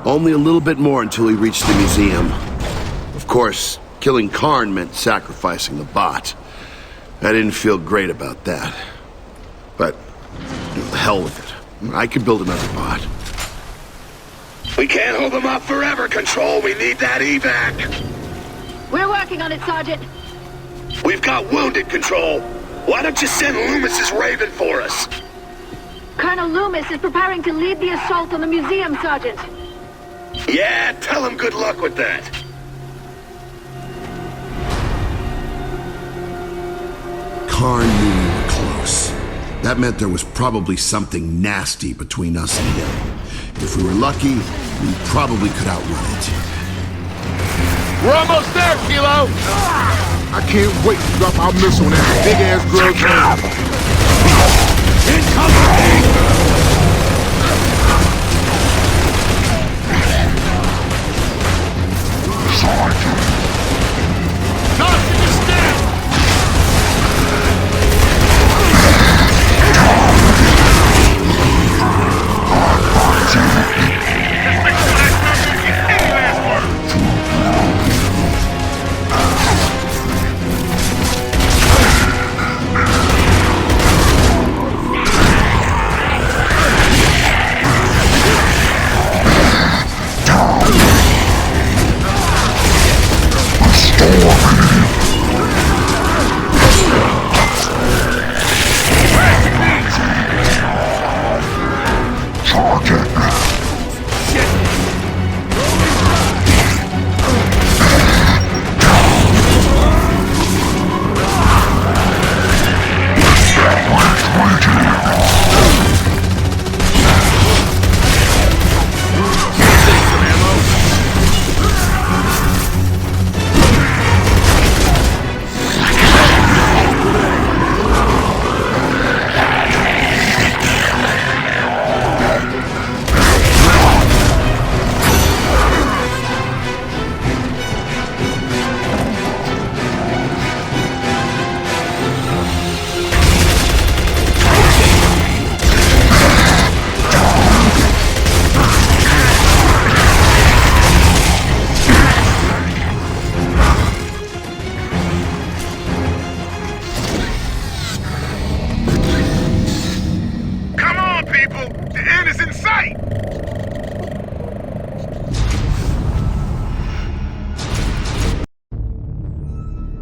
Only a little bit more until he reached the museum. Of course, killing Karn meant sacrificing the bot. I didn't feel great about that. But, the hell with it. I could build another bot. We can't hold them off forever, Control. We need that evac. We're working on it, Sergeant. We've got wounded, Control. Why don't you send Loomis's Raven for us? Colonel Loomis is preparing to lead the assault on the museum, Sergeant. Yeah, tell him good luck with that. Karn knew we were close. That meant there was probably something nasty between us and him. If we were lucky, we probably could outrun it. We're almost there, Kilo! I can't wait to drop our missile on that big-ass grudge. Incoming!